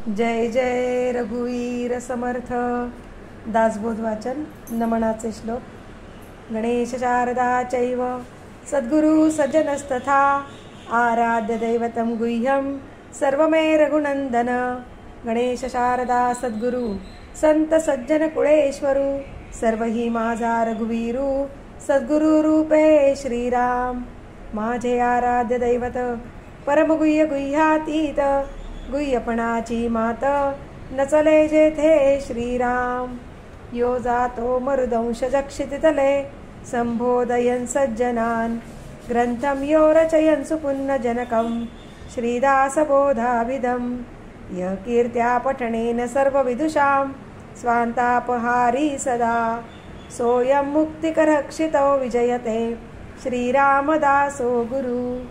जय जय रघुवीर समर्थ. दासबोध वाचन. नमनाचे श्लोक. गणेश शारदा चैव सद्गुरु सज्जनस्तथा आराध्य दैवतं गुह्यं सर्वमे रघुनंदन. गणेश शारदा सद्गुरु संत सज्जन कुळेश्वरू सर्वही माझा रघुवीरू सद्गुरु रूपे श्रीराम. माझे आराध्य दैवत परमगुह्य गुह्यातीत गुह्यपणाची मात नचले जेथे श्रीराम. यो जातो मरुदंश जक्षितितले संबोधयन् सज्जनान् ग्रंथं यो रचयन् सुपुण्यजनकं श्रीदासबोधाभिधं. यः कीर्त्या पठनेन सर्वविदुषां स्वान्तापहारी सदा सोऽयं मुक्तिकरक्षितो विजयते श्रीरामदासो गुरु.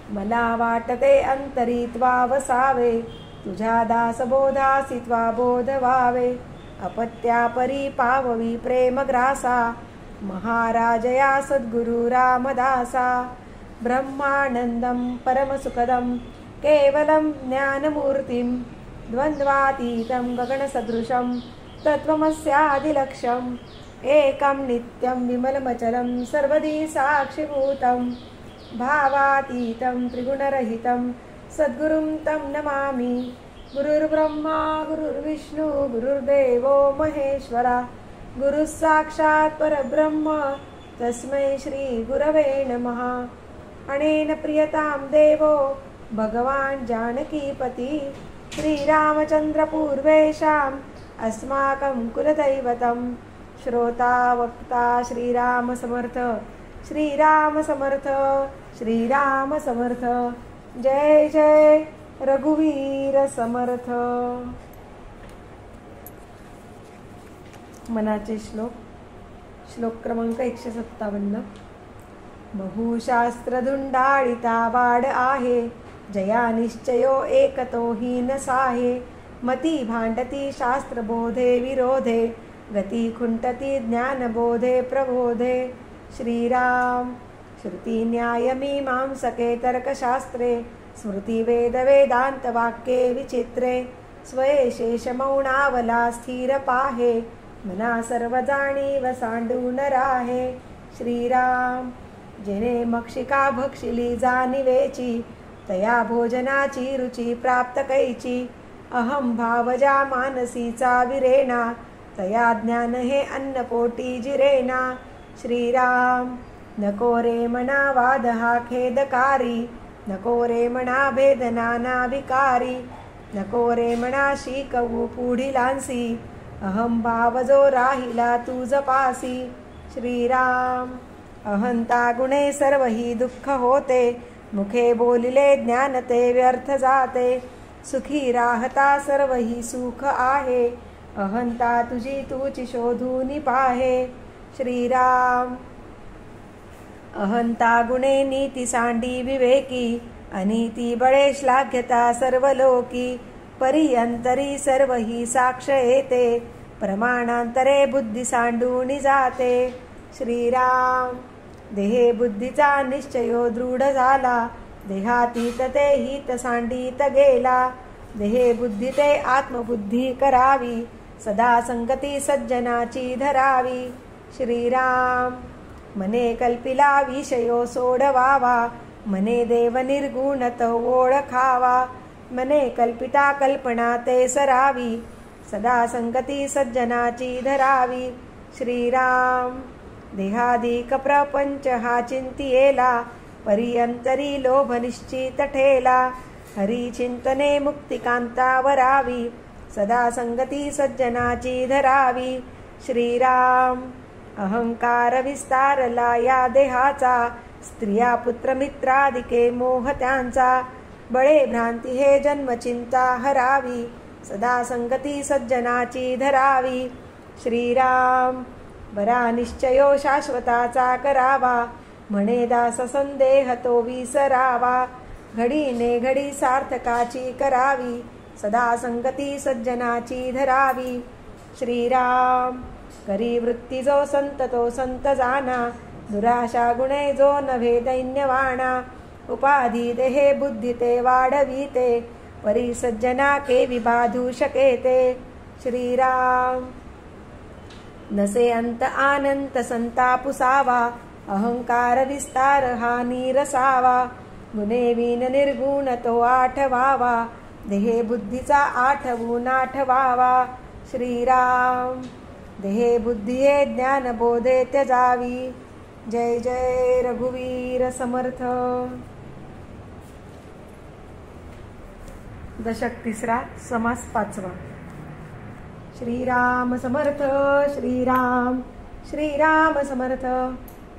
मला वाटते अंतरी त्वा वसावे तुझ्या दासबोधासी त्वा बोध व्हावे. अपत्यापरी पाववी प्रेमग्रासा महाराजया सद्गुरु रामदासा. ब्रह्मानंदं परमसुखदं केवलं ज्ञानमूर्तिं द्वन्द्वातीतं गगनसदृशं तत्त्वमस्यादिलक्ष्यम्. एकं नित्यं विमलमचलं सर्वदी साक्षिभूतं भावातीतं त्रिगुणरहितं सद्गुरुं तं नमामि. गुरुर्ब्रह्मा गुरुर्विष्णु गुरुर्देवो महेश्वरा गुरुः साक्षात् परब्रह्म तस्मै श्री गुरवे नमः. अनेन प्रियतां देवो भगवान् जानकीपति श्रीरामचन्द्र पूर्वेषाम् अस्माकं कुलदैवतं. श्रोता वक्ता श्रीराम समर्थ श्रीराम समर्थ श्रीराम समर्थ. जय जय रघुवीर समर्थ. मनाचे श्लोक. श्लोक क्रमांक 157. बहुशास्त्रधुंडाळिता वाड आहे जया निश्चयो एकतो हीन साहे. मती भांडती शास्त्रबोधे विरोधे गती खुंटती ज्ञानबोधे प्रबोधे. श्रीराम. श्रुती न्याय मीमांसके तर्कशास्त्रे स्मृती वेद वेदांत वाक्ये विचित्रे. स्वये शेष मौनावला स्थिर पाहे मना सर्व जाणीव सांडून राहे. श्रीराम. जेने मक्षिका भक्षिली जाणीवेची तया भोजनाची रुची प्राप्त कैची. अहम भावजा मानसीचा विरेना तया ज्ञान हे अन्नपोटी जिरेना. श्रीराम. नको रे मना वाद हा खेदकारी नको रे मना भेदनाना विकारी. नको रे मना शिकवू पुढिलांसी अहम भाव जो राहिला तुझ पासी. श्रीराम. अहंता गुणे सर्व ही दुःख होते मुखे बोलिले ज्ञान ते व्यर्थ जाते. सुखी राहता सर्व ही सुख आहे अहंता तुझी तूची शोधून पाहे. श्रीराम. अहंता गुणे नीती सांडी विवेकी अनीती बळे श्लाघ्यता सर्व लोकी. परियंतरी सर्व ही साक्ष येते प्रमाणांतरे बुद्धी सांडून जाते. श्रीराम. देहे बुद्धीचा निश्चयो दृढ झाला देहातीत ते हित सांडीत गेला. देहे बुद्धी ते आत्मबुद्धी करावी सदा संगती सज्जनाची धरावी. श्रीराम. मने कल्पिला विषयो सोडवावा मने देव निर्गुण तो ओळखावा. मने कल्पिता कल्पना ते सरावी सदा संगती सज्जनाची धरावी. श्रीराम. देहाधिक प्रपंच हा चिंतियेला परियंतरी लोभ निश्चित ठेला. हरी चिंतने मुक्तिकांता वरावी सदा संगती सज्जनाची धरावी. श्रीराम. अहंकार विस्तारला या देहाचा स्त्रिया पुत्र मित्रादिके मोह त्यांचा. बळे भ्रांती हे जन्मचिंता हरावी सदा संगती सज्जनाची धरावी. श्रीराम. बरा निश्चयो शाश्वताचा करावा म्हणे दास संदेह तो विसरावा. घडीने घडी सार्थकाची करावी सदा संगती सज्जनाची धरावी. श्रीराम. करी वृत्ती जो संत तो संत जाना दुराशा गुणे जो नव्हे दैन्यवाणा. उपाधी देहे बुद्धी ते वाढविते परी सज्जना के विबाधू शके ते. श्रीराम. नसे अंत आनंत संतापुसावा, अहंकार विस्तार हा नीरसावा. गुणे विन निर्गुण तो आठवावा, देहे बुद्धीचा आठवून आठवावा. श्रीराम. देहे बुद्धिये ज्ञान बोधे त्यजावी. जय जय रघुवीर समर्थ. दशक तिसरा, समास पाचवा. श्रीराम समर्थ. श्रीराम. श्रीराम समर्थ.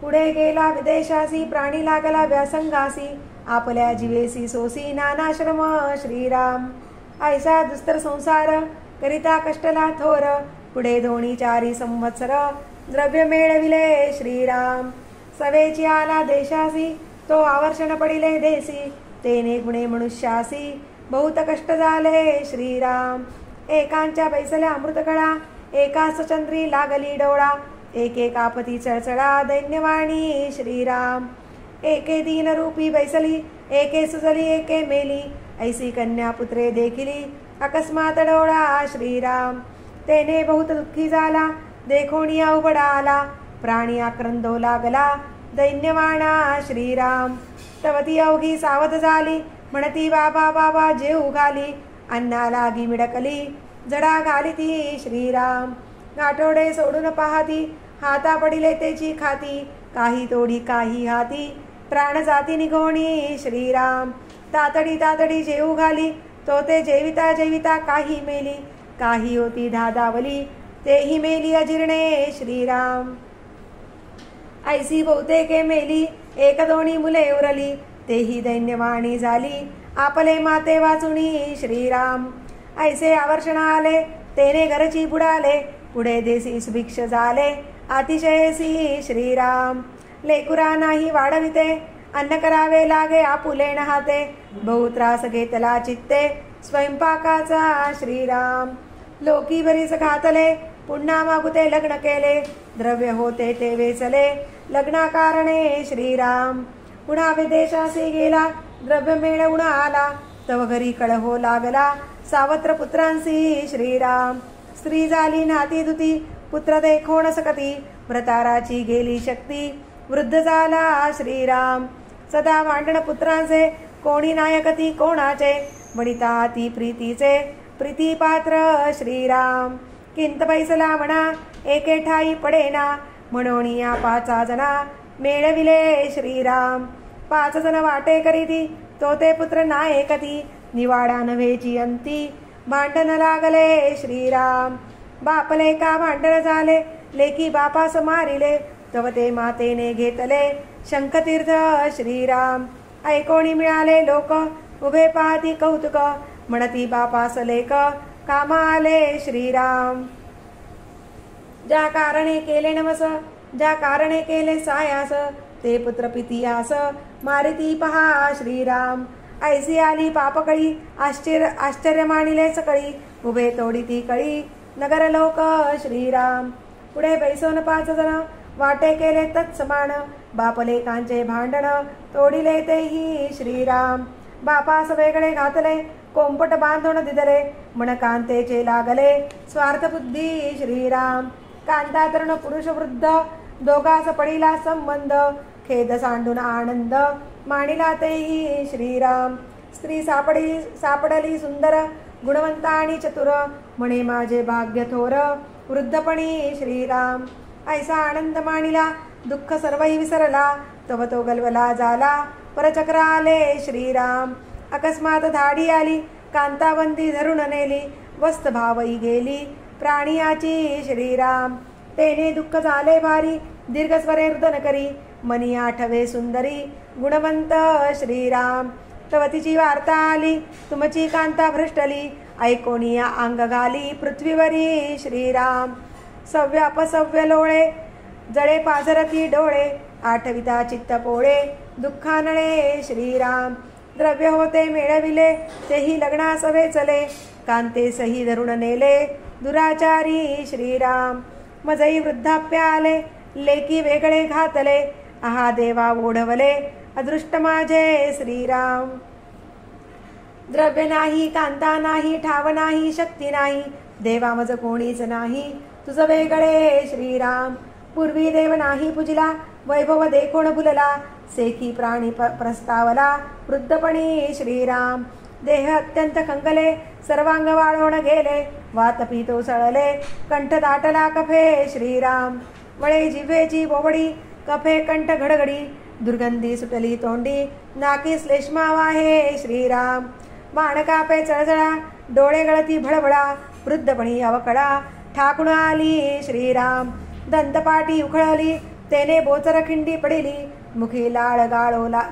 पुढे गेला विदेशासी, प्राणी लागला व्यासंगासी. आपल्या जीवेसी सोसी नानाश्रम. श्रीराम. ऐसा दुस्तर संसार, करिता कष्टला थोर. पुढे दोन्ही 4 संवत्सर, द्रव्य मेळविले. श्रीराम. सवेची आला देशासी, तो आवर्षण पडिले देसी. तेने गुणे मनुष्यासी, बहुत कष्ट झाले. श्रीराम. एकांच्या बैसल्या अमृतकळा, एकास चंद्री लागली डोळा. एके कापती चळचळा दैन्यवाणी. श्रीराम. एके दीन रूपी बैसली, एके सुजली एके मेली. ऐसी कन्या पुत्रे देखिली, अकस्मात डोळा. श्रीराम. तेने बहुत दुःखी झाला, देखोणी अवघडा आला. प्राणी आक्रंदो लागला, दैन्यवाणा. श्रीराम. तवती अवघी सावध झाली, म्हणती बाबा बाबा जेऊ घाली. अन्ना लागी मिडकली, जडा घाली ती. श्रीराम. गाठोडे सोडून पाहती, हाता पडिले तेची खाती. काही तोडी काही हाती, प्राण जाती निघोणी. श्रीराम. तातडी तातडी जेऊ घाली, तो ते जेविता जेविता काही मेली. काही होती धादावली, तेही मेली अजीर्णे. श्रीराम. ऐसी बहुतेके मेली, एक दोन्ही मुले उरली. तेही दैन्यवाणी झाली, आपले माते वाचुनी. श्रीराम. ऐसे आवर्षण आले, तेने घरची बुडाले. पुढे देसी सुभिक्ष झाले, अतिशयसी. श्रीराम. लेकुरा नाही वाढविते, अन्न करावे लागे आपुले नहाते. बहु त्रास घेतला चित्ते, स्वयंपाकाचा. श्रीराम. लोकी बरीच घातले, पुन्हा मागुते लग्न केले. द्रव्य होते ते वेचले, लग्नाकारणे. श्रीराम. पुन्हा विदेशासी गेला, द्रव्य मिळवून आला. तव घरी कळहो लागला, सावत्र पुत्रांसी. श्रीराम. स्त्री झाली नाती दुती, पुत्र देखोण सकती. व्रताराची गेली शक्ती, वृद्ध झाला. श्रीराम. सदा भांडण पुत्रांचे, कोणी नायकती कोणाचे. वनिता ती प्रीतीचे, प्रीती पात्र. श्रीराम. किंत बैसला म्हणा, एके ठाई पडेना. म्हणून या 5 जना मेळविले. श्रीराम. 5 जण वाटे करीती, तो ते पुत्र नायकती. निवाडा नव्हेची अंती, भांडण लागले. श्रीराम. बाप लेका भांडण झाले, लेकी बापास मारिले. तव ते मातेने घेतले शंखतीर्थ. श्रीराम. ऐकोणी मिळाले लोक, उभे पाहती कौतुक. म्हणती बापास लेक, कामा आले. श्रीराम. ज्या कारणे केले नवस, ज्या कारणे केले सायास. ते पुत्र पितियास, मारिती पहा. श्रीराम. ऐसी आली पापकळी, आश्चर्य मानिले सकळी. उभे तोडी ती कळी, नगर लोक. श्रीराम. पुढे बैसोन 5 जण, वाटे केले तत्समान. बापलेकांचे भांडण, तोडिले तेही. श्रीराम. बापास वेगळे घातले, कोंपट बांधून दिदले. मन कांतेचे लागले, स्वार्थ बुद्धी. श्रीराम. कांता तरुण पुरुष वृद्ध, दोघास पडिला संबंध. खेद सांडून आनंद, मानिला तेही. श्रीराम. स्त्री सापडली सुंदर, गुणवंत आणि चतुर. म्हणे माझे भाग्य थोर, वृद्धपणी. श्रीराम. ऐसा आनंद मानिला, दुःख सर्वही विसरला. तव तो गलवला झाला, परचक्र आले. श्रीराम. अकस्मात धाडी आली, कांताबंदी धरून नेली. वस्त भावई गेली, प्राणियाची. श्रीराम. तेने दुःख झाले भारी, दीर्घ स्वरे रुदन करी. मनी आठवे सुंदरी, गुणवंत. श्रीराम. तव तिची वार्ता आली, तुमची कांता भ्रष्टली. ऐकोनिया अंग घाली पृथ्वीवरी. श्रीराम. सव्य अपसव्य लोळे, जळे पाझरती डोळे. आठविता चित्त पोळे, दुःखानळे. श्रीराम. द्रव्य होते मिळविले, तेही लग्नास वेचले. कांते सही धरून नेले, दुराचारी. श्रीराम. मजई वृद्धाप्य आले, लेकी वेगळे घातले. आहा देवा ओढवले, अदृष्ट माझे. श्रीराम. द्रव्य नाही, कांता नाही, ठाव नाही, शक्ती नाही, देवा मज कोणीच नाही, तुझ वेगळे श्रीराम. पूर्वी देव नाही पूजिला, वैभव देखोण भुलला, सेखी प्राणी प्रस्तावला, वृद्धपणी श्रीराम. देह अत्यंत कंकले, सर्वांग वाळवण गेले, वात पितो सळले, कंठ दाटला कफे श्रीराम. वळे जिभेची बोबडी, कफे कंठ घडघडी, दुर्गंधी सुटली तोंडी, नाकी श्लेष्मा वाहे श्रीराम. मान कापे चळचळा, डोळे गळती भळभळा, वृद्धपणी अवकडा, ठाकून आली श्रीराम. दंतपाटी उखळली, तेने बोचर खिंडी पडिली, मुखी लाळ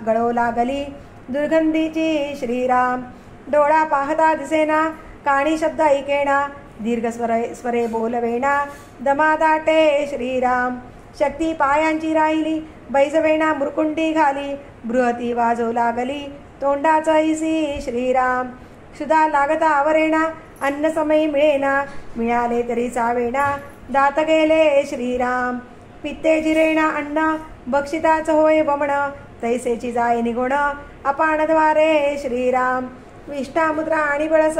गळो लागली, दुर्गंधीची श्रीराम. डोळा पाहता दिसेना, काणी शब्द ऐकेना, दीर्घ स्वरे बोलवेना, दमा दाटे श्रीराम. शक्ती पायांची राहिली, बैजवेना मुरकुंडी घाली, बृहती वाजो लागली, तोंडाचा इसी श्रीराम. क्षुधा लागता आवरेना, अन्न समयी मिळेना, मिळाले तरी चावेना, दात गेले श्रीराम. पित्ते जिरेना अन्न, बक्षिताच होय वमन, तैसेची जाय निगुण, अपानद्वारे श्रीराम. विष्ठा मुद्रा आणि बळस,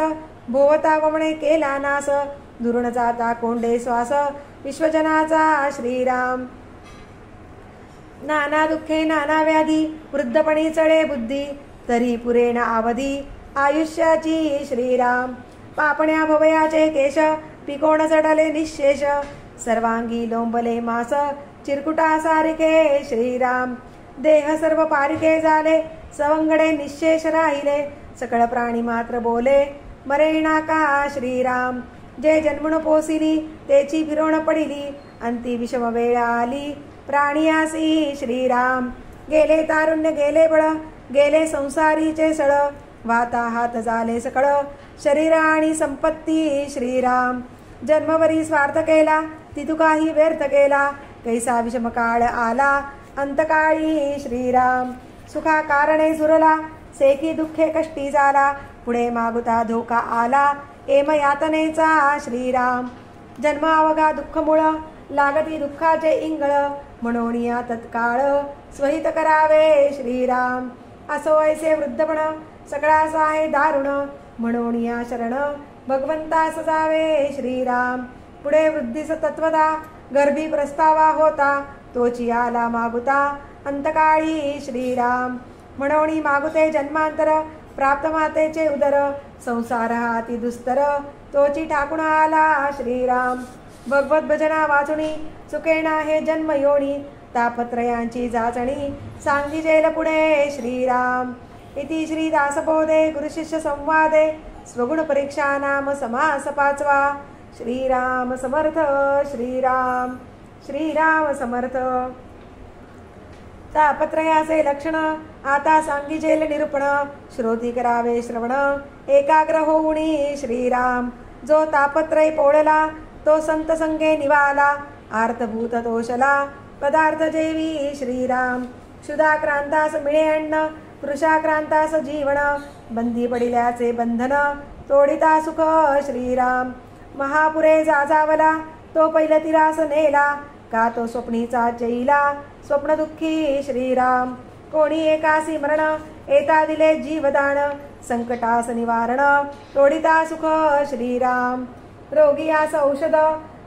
भोवता वमणे केला नास, दुरुण जाता कोंडे श्वास, विश्वजनाचा श्रीराम. नाना दुःखे नाना व्याधी, वृद्धपणी चढे बुद्धी, तरी पुरेना अवधी, आयुष्याची श्रीराम. पापण्या भवयाचे केश, पिकोण चढले निशेष, सर्वांगी लोंबले मास, चिरकुटा सारिके श्रीराम. देह सर्व पारिके झाले, सवंगडे निशेष राहिले, सकळ प्राणी मात्र बोले, मरेना का श्रीराम. जे जन्मून पोसिली, तेची फिरवण पडिली, अंती विषम वेळ आली, प्राणियासी श्रीराम. गेले तारुण्य गेले बळ, गेले संसारीचे सळ, वाता हात झाले सकळ, शरीर आणि संपत्ती श्रीराम. जन्मवरी स्वार्थ केला, तिथु काही व्यर्थ केला, कैसा विषम काळ आला, अंतकाळी श्रीराम. सुखा कारणे सुरला, सेकी दुःखे कष्टी झाला, पुढे मागुता धोका आला, एम यातनेचा श्रीराम. जन्म अवघा दुःख मुळ, लागती दुःखाचे इंगळ, म्हणून या तत्काळ स्वहित करावे श्रीराम. असो ऐसे वृद्धपण, सगळाच आहे दारुण, म्हणून या शरण भगवंतास जावे श्रीराम. पुढे वृद्धीस तत्वता, गर्भी प्रस्तावा होता, तोची आला मागुता, अंतकाळी श्रीराम. म्हणून मागुते जन्मांतर, प्राप्त मातेचे उदर, संसार हाती दुस्तर, तोची ठाकून आला श्रीराम. भगवत भजना वाचुनी, चुकेना हे जन्म योनी, तापत्रयांची जाचणी, सांगिजेल पुढे श्रीराम. इति श्री दासबोधे गुरुशिष्य संवादे, स्वगुण परीक्षा नाम समास 5वा. श्रीराम समर्थ. श्रीराम. श्रीराम समर्थ. तापत्रयाचे लक्षण आता सांगिजेल निरूपण, श्रोती करावे श्रवण, एकाग्र होऊनी श्रीराम. जो तापत्रय पोळला, तो संत संगे निवाला, आर्तभूत तोषला, पदार्थ जेवी श्रीराम. क्षुधाक्रांतास मिळे अन्न, कृशाक्रांतास जीवन, बंदी पडिल्याचे बंधन, तोडिता सुख श्रीराम. महापुरे जाजावला, तो पैलतीरास नेला, का तो स्वप्नीचा चैला, स्वप्न दुःखी श्रीराम. कोणी एकासी मरण, येता दिले जीवदान, संकटास निवारण, तोडिता सुख श्रीराम. रोगियास औषध,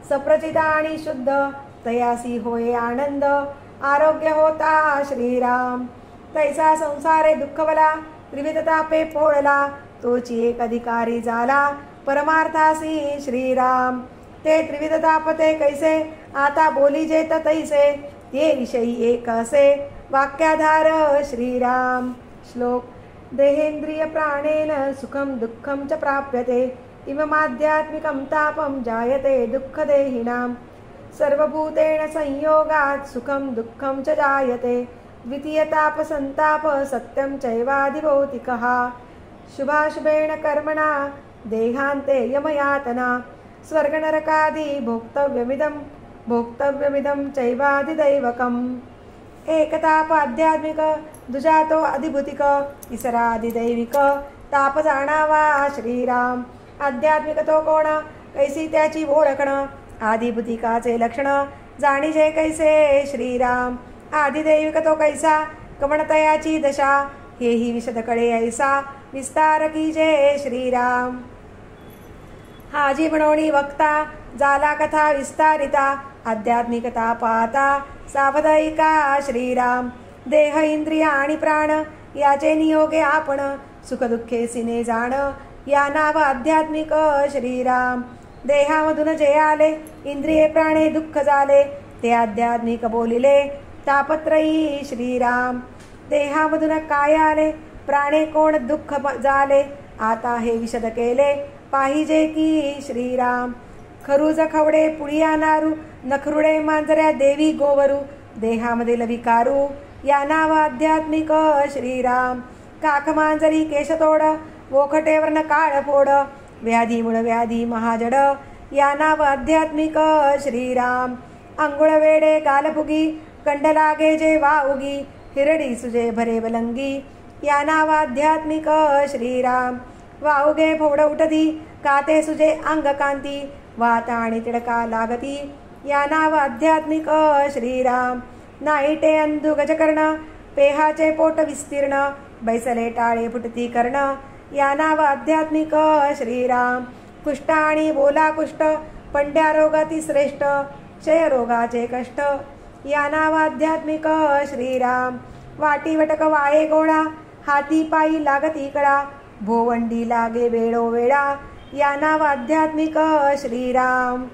सप्रचिता आणि शुद्ध, तयासी होय आनंद, आरोग्य होता श्रीराम. तैसा संसारे दुःखवला, त्रिविध तापे पोळला, तोची एक अधिकारी झाला, परमार्थासी श्रीराम. ते त्रिविध तापते कैसे, आता बोली जेत तैसे, ये विषयी एक असे, वाक्याधार श्रीराम. श्लोक. देहेंद्रिय प्राणेन सुखम दुःखम च प्राप्यते, इममाध्यात्मिकं तापं जायते दुःखदेहिनां. सर्वभूतेन संयोगात् सुखं दुःखं च जायते, द्वितीयताप संताप सत्यं चैवाधिभौतिकः. शुभाशुभेण कर्मणा देहान्ते यमयातना, स्वर्गनरकादि भोक्तव्यमिदं चैवाधिदैवकम्. एकताप आध्यात्मिक, दुजा तो अधिभूतिक, तिसरा अधिदैविक. ताप जाणावा श्रीराम. आध्यात्मिक तो कोण, कैसी त्याची ओळखण, आधिभूतिकाचे लक्षण, जाणीजे कैसे श्रीराम. आधिदैविक तो कैसा, कवणतयाची दशा, हेही विशद कळे ऐसा, विस्तार की जय श्रीराम। हा जीवनोनी वक्ता झाला कथा विस्तारिता आध्यात्मिकता पाहता सावधायिका श्रीराम। देह इंद्रिय आणि प्राण याचे नियोगे आपण सुखदुःखे सिने जाण या नाव आध्यात्मिक श्रीराम। देहामधून जे आले इंद्रिये प्राणे दुःख झाले ते आध्यात्मिक बोलिले तापत्रयी श्रीराम। देहामधून काय आले प्राणे कोण दुःख झाले आता हे विशद केले पाहिजे की श्रीराम। खरूज खवडे पुळिया नारू नखरुडे मांजऱ्या देवी गोवरू देहामधील विकारू या नाव आध्यात्मिक श्रीराम। काख मांजरी केशतोड वोखटेवरन काळ फोड व्याधी मुळ व्याधी महाजड या नाव आध्यात्मिक श्रीराम। अंघोळ वेडे गालफुगी कंड लागे जे वाउगी हिरडी सुजे भरे बलंगी या नाव आध्यात्मिक श्रीराम। वाउगे फोड उठती काते सुजे अंग कांती वात आणि तिडका लागती या नाव आध्यात्मिक श्रीराम। नाईटे अंधु गजकर्ण पेहाचे पोट विस्तीर्ण बैसले टाळे फुटती कर्ण या नाव आध्यात्मिक श्रीराम। कुष्ठ आणि बोला कुष्ठ पंड्या रोगाती श्रेष्ठ क्षय रोगाचे कष्ट या नाव आध्यात्मिक श्रीराम। वाटी वटक वाये गोळा हाती पायी लागती कळा भोवंडी लागे वेळोवेळा या नाव आध्यात्मिक श्रीराम।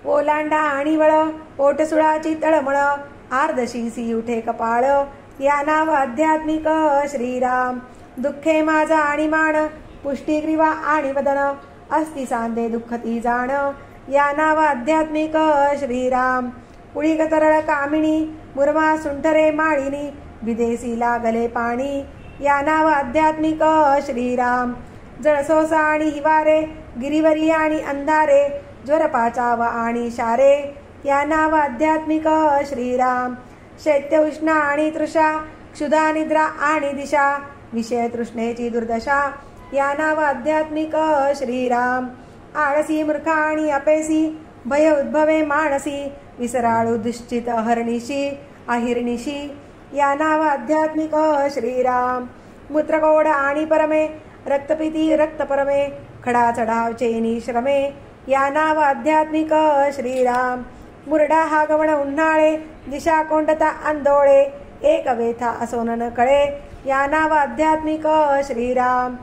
ओलांडा आणि वळ पोटसुळाची तळमळ आर्धशिसी उठे कपाळ या नाव आध्यात्मिक श्रीराम। दुःखे माझा आणि मान पुष्टिग्रीवा आणि वदन अस्ति सांदे दुःखती जाण या नाव आध्यात्मिक श्रीराम। पुळी तरळ कामिणी मुरमा सुंठरे माळिनी विदेशी लागले पाणी या नाव आध्यात्मिक श्रीराम। जळसोसा आणि हिवारे गिरीवरी आणि अंधारे ज्वरपाचा व आणि शारे या नाव आध्यात्मिक श्रीराम। शैत्य उष्ण आणि तृषा क्षुधा निद्रा आणि दिशा विषय तृष्णेची दुर्दशा या नाव आध्यात्मिक श्रीराम। आळसी मूर्ख आणि अपेसी भय उद्भवे मानसी विसराळू दुश्चित अहर्निशी अहिर्निशी या नाव आध्यात्मिक श्रीराम। मूत्रकोड आणि परमे रक्तपिती रक्तपरमे खडा चढावचे श्रमे या नाव आध्यात्मिक श्रीराम। मुरडा हा गवण उन्हाळे दिशा कोंडता आंदोळे एक वेथा असोन न कळे या नाव आध्यात्मिक श्रीराम।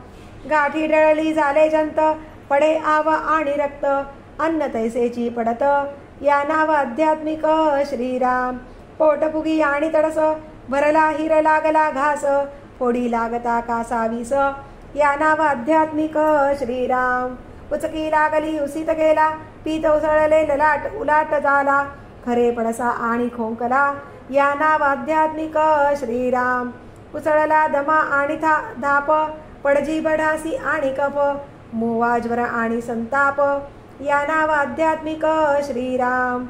गाठी डळली झाले जंत पडे आव आणि रक्त अन्न तैसेची पडत या नाव आध्यात्मिक श्रीराम। पोटफुगी आणि तडस भरला हिर लागला घास फोडी लागता कासावीस या नाव आध्यात्मिक श्रीराम। उचकी लागली उसित गेला पीत उसळले ललाट उलाट झाला खरे पडसा आणि खोंकला या नाव आध्यात्मिक श्रीराम। उसळला दमा आणि धाप पडजी बडासी आणि कफ मोवा ज्वर आणि संताप या नाव आध्यात्मिक श्रीराम।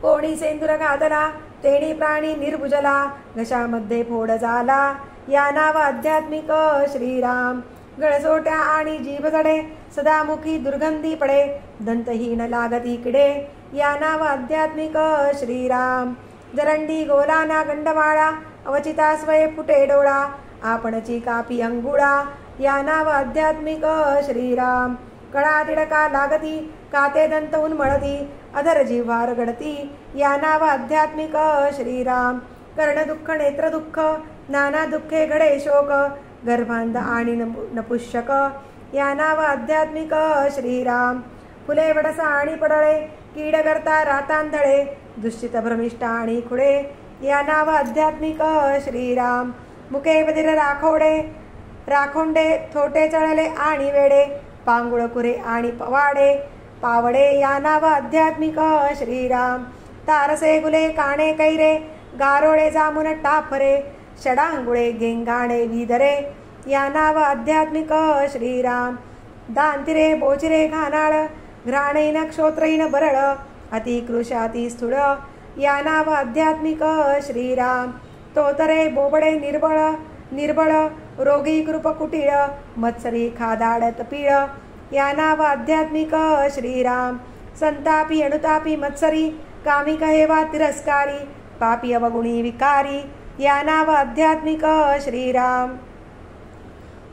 कोणी सेंदूर घातला तेणी प्राणी निर्भुजला घशामध्ये फोड झाला या नाव आध्यात्मिक श्रीराम। गळसोट्या आणि जीभ जडे सदामुखी दुर्गंधी पडे दंतहीन लागती किडे या नाव आध्यात्मिक श्रीराम। जरंडी गोलाना गंडमाळा अवचिता स्वये फुटे डोळा आपणची कापी अंगुळा या नाव आध्यात्मिक श्रीराम। कळा तिडका लागती काते दंत उन्मळती अधर जिव्हा रगडती या नाव आध्यात्मिक श्रीराम। कर्ण दुःख नेत्र दुःख नाना दुःखे घडे शोक गर्भांध आणि नपुष्यक या नाव आध्यात्मिक श्रीराम। फुले वडसा आणि पडळे कीड करता रातांधळे दुश्चित भ्रमिष्ट आणि खुडे या नाव आध्यात्मिक श्रीराम। मुके बधिर राखोंडे थोटे चळले आणि वेडे पांगुळ कुरे आणि पवाडे पावडे या नाव आध्यात्मिक श्रीराम। तारसे गुले काणे कैरे गारोळे जामुन टाफरे षडांगुळे गेंगाणे विदरे या नाव आध्यात्मिक श्रीराम। दांतिरे बोचिरे घानाळ घ्राणैन क्षोत्रैन बरळ अतिकृशाती स्थूळ या नाव आध्यात्मिक श्रीराम। तोतरे बोबडे निर्बळ रोगी कृप कुटीळ मत्सरी खादाडत पीळ या नाव आध्यात्मिक श्रीराम। संतापी अनुतापी मत्सरी कामी कहेवा तिरस्कारी पापी अवगुणी विकारी या नाव आध्यात्मिक श्रीराम।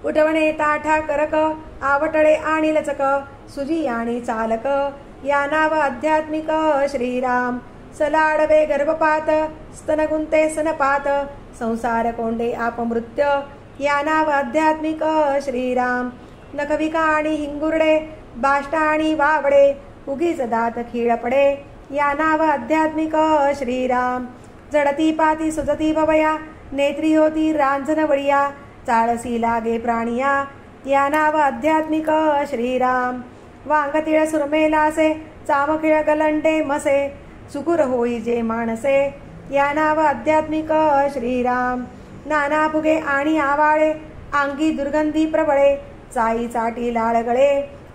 उठवणे ताठा करक आवटळे आणि लचक सुजी आणि चालक या नाव आध्यात्मिक श्रीराम सलाडवे गर्भपात स्तनगुंते सनपात संसार कोंडे आपमृत्य या नाव आध्यात्मिक श्रीराम नखविका आणि हिंगुरडे बाष्टा आणि वावडे उगीच दात खीळ पडे या नाव आध्यात्मिक श्रीराम जडती पाती सुजती भवया नेत्री होती रांजन वळिया चाळसी लागे प्राणिया या नाव आध्यात्मिक श्रीराम वांगतिळ सुरमेलासे चामखिळ गलंडे मसे सुकुर होई जे माणसे या नाव आध्यात्मिक श्रीराम नाना फुगे आणि आवाळे अंगी दुर्गंधी प्रबळे चाई चाटी लाळगळे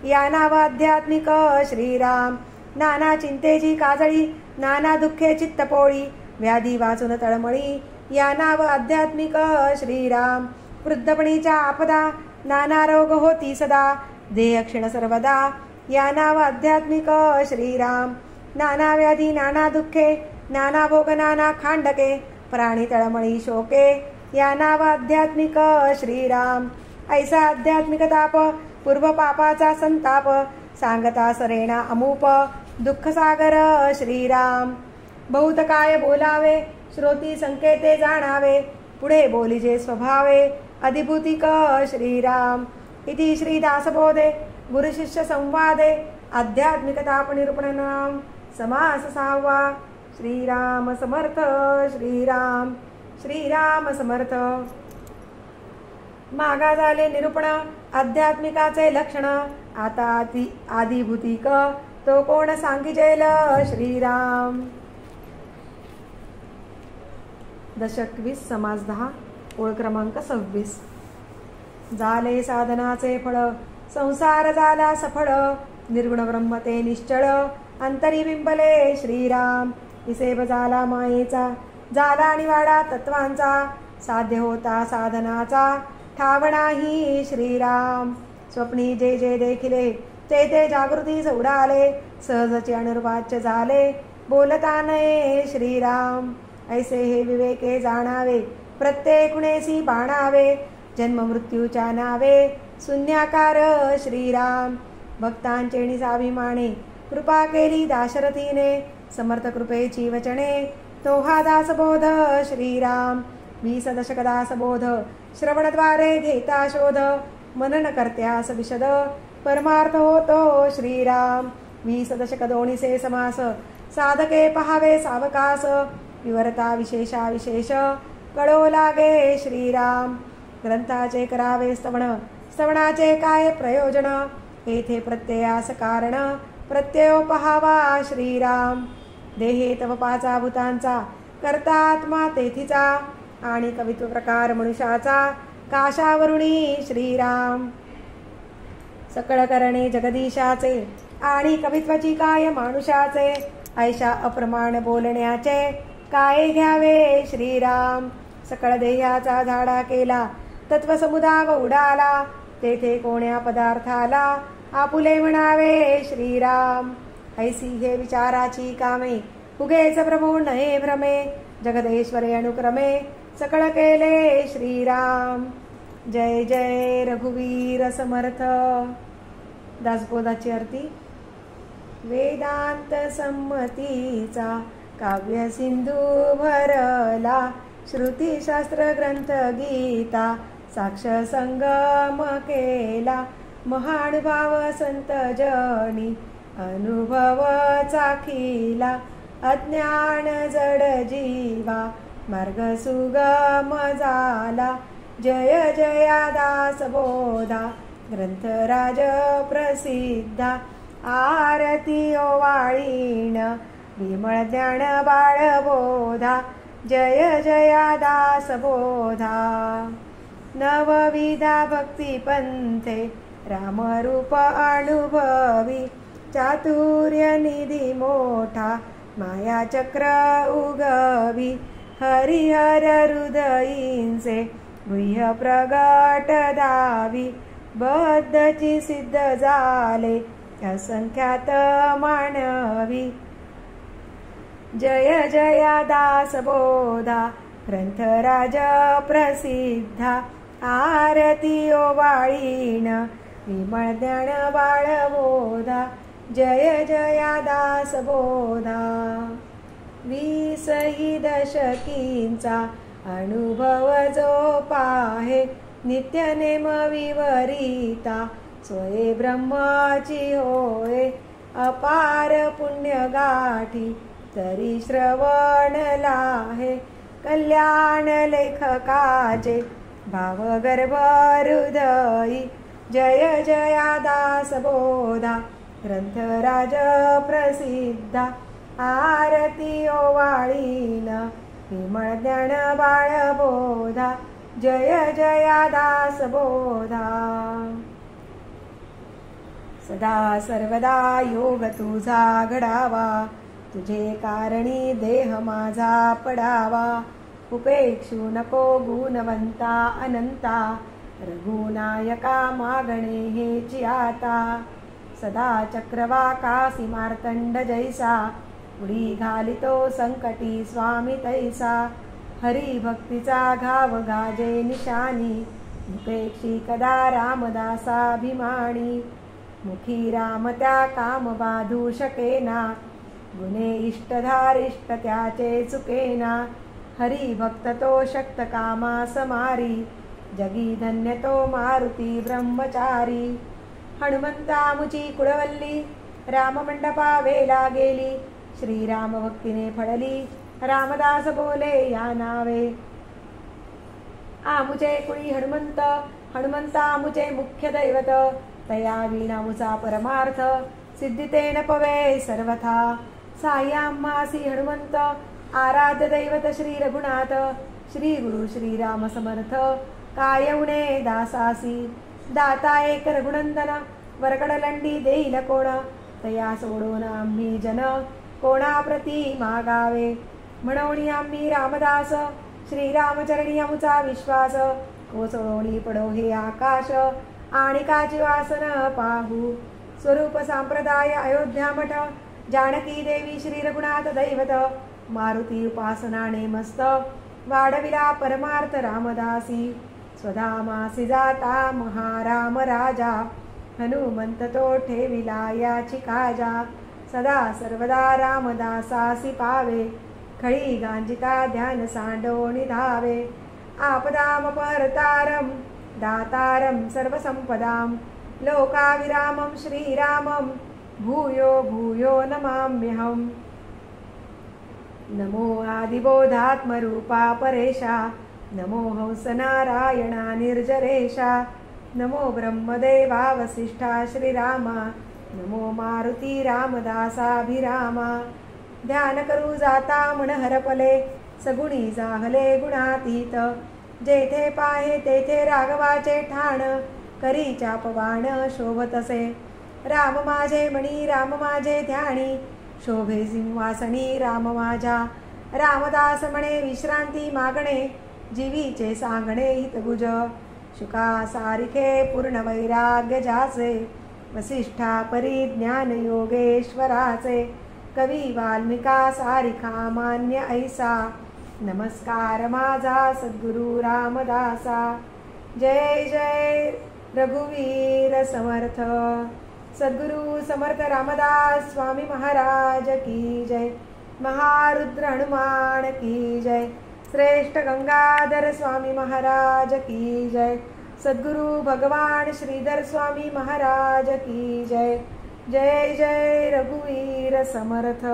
या नाव आध्यात्मिक श्रीराम नाना चिंतेची काजळी नाना दुःखे चित्तपोळी व्याधी वाचून तळमळी या नाव आध्यात्मिक श्रीराम वृद्धपणीच्या आपदा नाना रोग होती सदा देह क्षीण सर्वदा या नाव आध्यात्मिक श्रीराम नाना व्याधी नाना दुःखे नाना भोग नाना खांडके प्राणी तळमळी शोके या नाव आध्यात्मिक श्रीराम ऐसा आध्यात्मिक ताप पूर्व पापाचा संताप सांगता सरेना अमूप दुःख सागर श्रीराम बहुत काय बोलावे श्रोती संकेते जाणावे पुढे बोलिजे स्वभावे अधिभूतिक श्रीराम इति श्रीदासबोधे गुरुशिष्य संवादे आध्यात्मिक ताप निरूपणनाम समास 6वा श्रीराम समर्थ श्रीराम श्रीराम समर्थ मागा झाले निरूपण आध्यात्मिकाचे लक्षण आता आदिभूतिक तो कोण सांगिजेल श्रीराम दशक 20 समास 10 ओळ क्रमांक 26 झाले साधनाचे फळ संसार झाला सफळ निर्गुण ब्रह्म ते निश्चळ अंतरी बिंबले श्रीराम विसेब झाला मायेचा झाला निवाडा तत्वांचा साध्य होता साधनाचा ठावणाही श्रीराम स्वप्नी जे जे देखिले ते ते जागृतीस उडाले सहजचे अनुर्वाच्य झाले बोलता नये श्रीराम ऐसे हे विवेके जाणावे प्रत्येक गुणेसी बाणावे जन्म मृत्यूच्या नावे शून्याकार श्रीराम भक्तांचे निसाभिमाने कृपा केली दाशरथीने समर्थ कृपेची वचने तो हा दासबोध श्रीराम 20 दशक दासबोध श्रवणद्वारे घेता शोध मनन करत्यास विशद परमार्थ होतो श्रीराम 20 दशक दोन्हीचे समास साधके पहावे सावकास विवरता विशेषा विशेष कळो लागे श्रीराम ग्रंथाचे करावे स्तवनाचे काय प्रयोजन येथे प्रत्ययास कारण प्रत्ययो पहावा श्रीराम देहे तव पाचा भूतांचा करता आत्मा तेथीचा आणि कवित्व प्रकार मनुष्याचा काशावरुणी श्रीराम सकळ करणे जगदीशाचे आणि कवित्वाची काय मानुषाचे ऐशा अप्रमाण बोलण्याचे काय घ्यावे श्रीराम सकळ देहाचा झाडा केला तत्वसमुदाय उडाला तेथे कोण्या पदार्थाला आपुले म्हणावे श्रीराम ऐसी हे विचाराची कामे उगेच भ्रमो नये भ्रमे जगदेश्वरे अनुक्रमे सकळ केले श्रीराम जय जय रघुवीर समर्थ दासबोधाची आरती वेदांत संमतीचा काव्य सिंधू भरला श्रुती शास्त्र ग्रंथ गीता साक्ष संगम केला महानुभाव संत जनी अनुभव चाखिला अज्ञान जड जीवा मार्ग सुगम झाला जय जया दास बोधा ग्रंथराज प्रसिद्धा आरती ओवाळीण विमळ ज्ञान बाळबोधा जय जया दास बोधा नवविधा भक्ती पंथे रामरूप अनुभवी चातुर्य निधी मोठा माया चक्र उगवी हरिहर हृदयींचे गुह्य प्रगट दावी बद्धची सिद्ध झाले असंख्यात मानवी जय जया दास बोधा ग्रंथराज प्रसिद्धा आरती ओवाळीन विमळ ज्ञान बाळबोधा जय जया दास बोधा 20 दशकींचा अनुभव जो पाहे नित्यनेम विवरिता स्वये ब्रह्माची होय अपार पुण्य गाठी तरी श्रवण लाहे कल्याण लेखकाचे भावगर्भ हृदयी जय जया दास बोधा ग्रंथराज प्रसिद्धा आरती ओवाळीन विमळ ज्ञान बाळबोधा जय जया दास बोधा सदा सर्वदा योग तुझा घडावा तुझे कारणी देह माझा पडावा उपेक्षू नको गुणवंता अनंता रघुनायका मागणे हेची आता सदा चक्रवाकासी मार्तंड जैसा उडी घालितो संकटी स्वामी तैसा हरी भक्तीचा घाव गाजे निशानी उपेक्षी कदा रामदासाभिमानी मुखी राम त्या काम बाधू शकेना गुणे इष्टधारिष्ट त्याचे चुकेना हरी भक्त तो शक्त कामा समारी जगी धन्य तो मारुती ब्रह्मचारी हनुमंता मुची कुळवल्ली राम मंडपा वेला गेली श्रीराम भक्तीने फळली रामदास बोले या नावे आमुचे कुळी हनुमंत हनुमंता आमुचे मुख्य दैवत तया वीणामुचा परमार्थ सिद्धितेन पवे सर्वथा सायामासी हनुमंत आराध्य दैवत श्री रघुनाथ श्री गुरु श्रीराम समर्थ कायवणे दासासी दाता एक रघुनंदन वरकडलंडी देईल कोण तया सोडून आम्ही जन कोणाप्रती मागावे म्हणून आम्ही रामदास श्रीरामचरणी आमुचा विश्वास कोसळोणी पडो हे आकाश आणि काची वासन पाहू स्वरूप संप्रदाय अयोध्या मठ जानकी देवी श्री रघुनाथ दैवत मारुती उपासनाने मस्त वाढविला परमार्थ रामदासी स्वधामासी जाता महाराम राजा हनुमंत तो ठेविला याची काजा सदा सर्वदा रामदासासी पावे खळी गांजिता ध्यान सांडोणी धावे आपदाम परतारम दातारम सर्वसंपदाम लोकाविरामं श्रीरामं भूयो भूयो नमाम्यहम् नमो आदिबोधात्मरूपा परेशा नमो हंसनारायणा निर्जरेशा नमो ब्रह्मदेवा वसिष्ठा श्रीरामा नमो मारुती रामदासाभिरामा ध्यान करू जाता मन हरपले सगुणी जाहले गुणातीत जेथे पाहे तेथे राघवाचे ठाण करी चापवाण शोभतसे राम माझे मणी राम माझे ध्यानी शोभे सिंहासनी राम माझ्या रामदास म्हणे विश्रांती मागणे जीवीचे सांगणे हितगुज शुका सारिखे पूर्ण वैराग्य जाचे वसिष्ठा परिज्ञान योगेश्वराचे कवी वाल्मिका सारिखा मान्य ऐसा नमस्कार माझा सद्गुरु रामदासा जय जय रघुवीर समर्थ सद्गुरु समर्थ रामदास स्वामी महाराज की जय महारुद्र हनुमान की जय श्रेष्ठ गंगाधर स्वामी महाराज की जय सद्गुरु भगवान श्रीधर स्वामी महाराज की जय जय जय रघुवीर समर्थ।